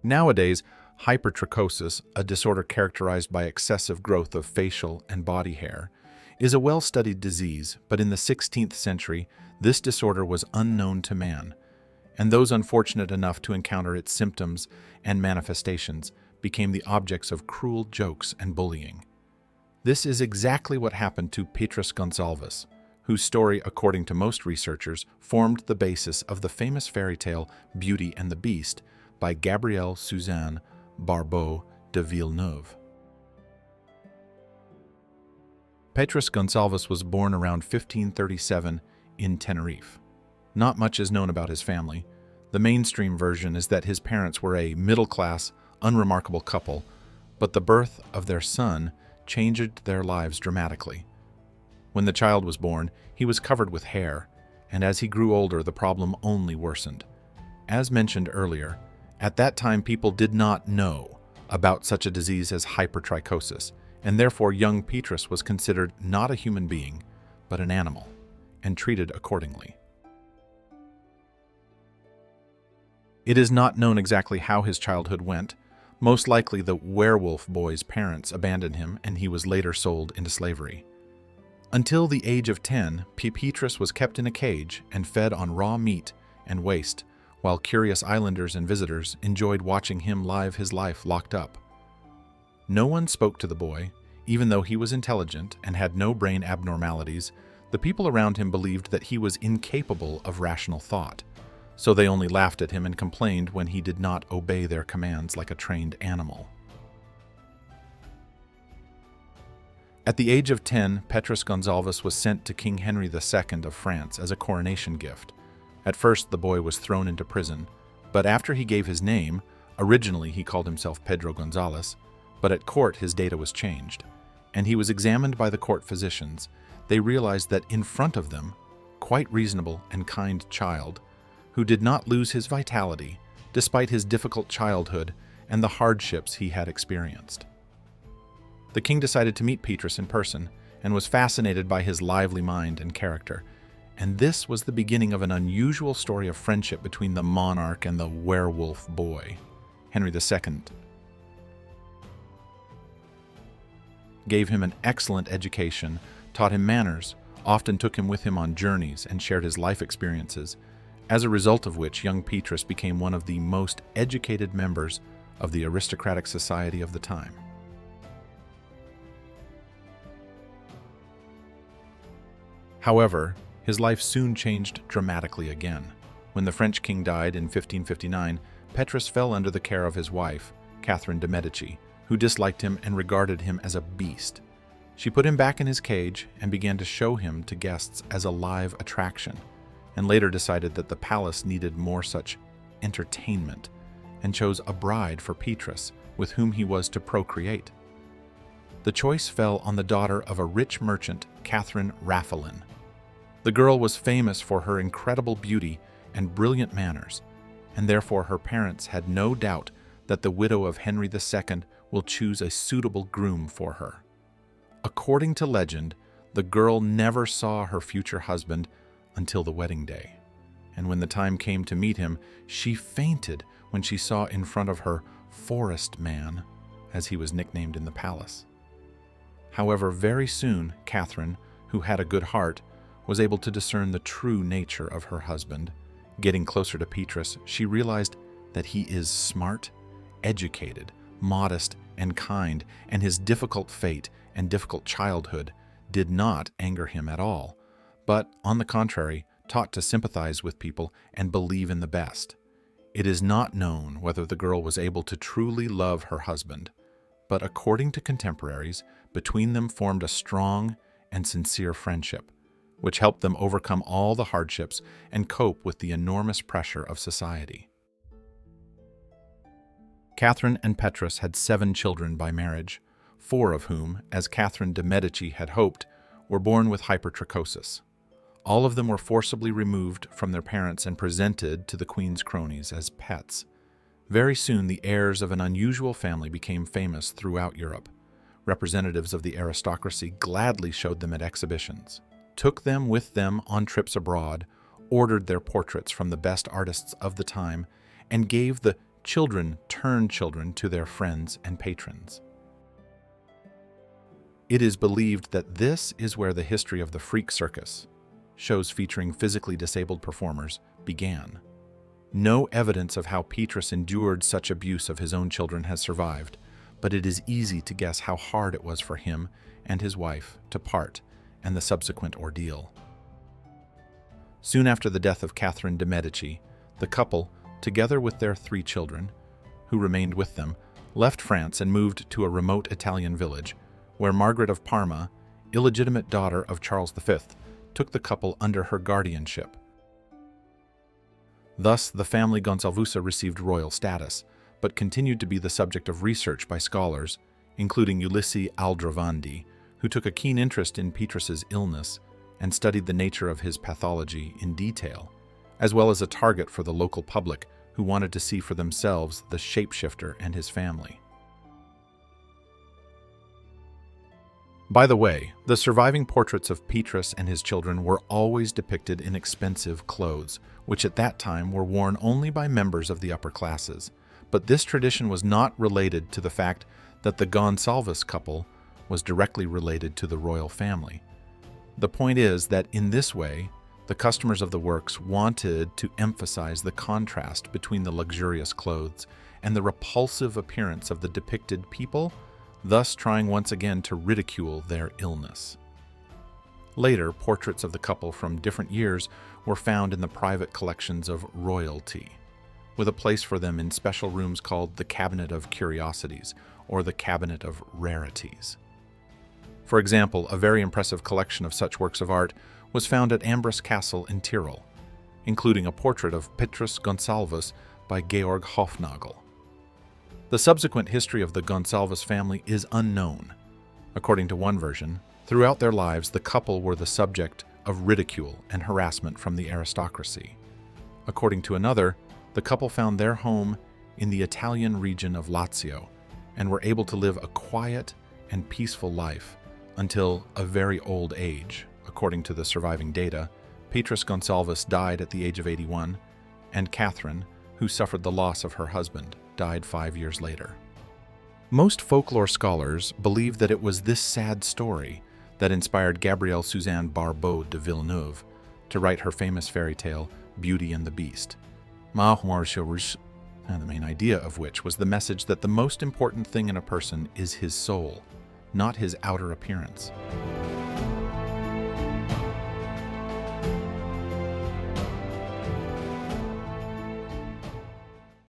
Nowadays, hypertrichosis, a disorder characterized by excessive growth of facial and body hair, is a well-studied disease, but in the 16th century, this disorder was unknown to man, and those unfortunate enough to encounter its symptoms and manifestations became the objects of cruel jokes and bullying. This is exactly what happened to Petrus Gonsalvus, whose story, according to most researchers, formed the basis of the famous fairy tale Beauty and the Beast by Gabrielle Suzanne Barbeau de Villeneuve. Petrus Gonsalvus was born around 1537 in Tenerife. Not much is known about his family. The mainstream version is that his parents were a middle-class, unremarkable couple, but the birth of their son changed their lives dramatically. When the child was born, he was covered with hair, and as he grew older, the problem only worsened. As mentioned earlier, at that time people did not know about such a disease as hypertrichosis, and therefore young Petrus was considered not a human being, but an animal, and treated accordingly. It is not known exactly how his childhood went. Most likely the werewolf boy's parents abandoned him and he was later sold into slavery. Until the age of 10, Petrus was kept in a cage and fed on raw meat and waste, while curious islanders and visitors enjoyed watching him live his life locked up. No one spoke to the boy, even though he was intelligent and had no brain abnormalities. The people around him believed that he was incapable of rational thought, so they only laughed at him and complained when he did not obey their commands like a trained animal. At the age of 10, Petrus Gonsalvus was sent to King Henry II of France as a coronation gift. At first, the boy was thrown into prison, but after he gave his name, originally he called himself Pedro Gonzalez, but at court his data was changed, and he was examined by the court physicians. They realized that in front of them, quite reasonable and kind child, who did not lose his vitality despite his difficult childhood and the hardships he had experienced. The king decided to meet Petrus in person and was fascinated by his lively mind and character, and this was the beginning of an unusual story of friendship between the monarch and the werewolf boy. Henry II gave him an excellent education, taught him manners, often took him with him on journeys, and shared his life experiences, as a result of which young Petrus became one of the most educated members of the aristocratic society of the time. However, his life soon changed dramatically again. When the French king died in 1559, Petrus fell under the care of his wife, Catherine de' Medici, who disliked him and regarded him as a beast. She put him back in his cage and began to show him to guests as a live attraction, and later decided that the palace needed more such entertainment, and chose a bride for Petrus, with whom he was to procreate. The choice fell on the daughter of a rich merchant, Catherine Raphaelin. The girl was famous for her incredible beauty and brilliant manners, and therefore her parents had no doubt that the widow of Henry II will choose a suitable groom for her. According to legend, the girl never saw her future husband until the wedding day, and when the time came to meet him, she fainted when she saw in front of her Forest Man, as he was nicknamed in the palace. However, very soon, Catherine, who had a good heart, was able to discern the true nature of her husband. Getting closer to Petrus, she realized that he is smart, educated, modest, and kind, and his difficult fate and difficult childhood did not anger him at all, but, on the contrary, taught to sympathize with people and believe in the best. It is not known whether the girl was able to truly love her husband, but according to contemporaries, between them formed a strong and sincere friendship, which helped them overcome all the hardships and cope with the enormous pressure of society. Catherine and Petrus had 7 children by marriage, 4 of whom, as Catherine de' Medici had hoped, were born with hypertrichosis. All of them were forcibly removed from their parents and presented to the queen's cronies as pets. Very soon, the heirs of an unusual family became famous throughout Europe. Representatives of the aristocracy gladly showed them at exhibitions, took them with them on trips abroad, ordered their portraits from the best artists of the time, and gave the children turn children to their friends and patrons. It is believed that this is where the history of the freak circus, shows featuring physically disabled performers, began. No evidence of how Petrus endured such abuse of his own children has survived, but it is easy to guess how hard it was for him and his wife to part and the subsequent ordeal. Soon after the death of Catherine de' Medici, the couple, together with their 3 children, who remained with them, left France and moved to a remote Italian village, where Margaret of Parma, illegitimate daughter of Charles V, took the couple under her guardianship. Thus, the family Gonsalvusa received royal status, but continued to be the subject of research by scholars, including Ulisse Aldrovandi, who took a keen interest in Petrus's illness and studied the nature of his pathology in detail, as well as a target for the local public who wanted to see for themselves the shapeshifter and his family. By the way, the surviving portraits of Petrus and his children were always depicted in expensive clothes, which at that time were worn only by members of the upper classes. But this tradition was not related to the fact that the Gonsalvus couple was directly related to the royal family. The point is that in this way, the customers of the works wanted to emphasize the contrast between the luxurious clothes and the repulsive appearance of the depicted people, thus trying once again to ridicule their illness. Later, portraits of the couple from different years were found in the private collections of royalty, with a place for them in special rooms called the Cabinet of Curiosities or the Cabinet of Rarities. For example, a very impressive collection of such works of art was found at Ambras Castle in Tyrol, including a portrait of Petrus Gonsalvus by Georg Hofnagel. The subsequent history of the Gonsalvus family is unknown. According to one version, throughout their lives the couple were the subject of ridicule and harassment from the aristocracy. According to another, the couple found their home in the Italian region of Lazio and were able to live a quiet and peaceful life until a very old age. According to the surviving data, Petrus Gonsalvus died at the age of 81, and Catherine, who suffered the loss of her husband, died 5 years later. Most folklore scholars believe that it was this sad story that inspired Gabrielle Suzanne Barbeau de Villeneuve to write her famous fairy tale, Beauty and the Beast. The main idea of which was the message that the most important thing in a person is his soul, not his outer appearance.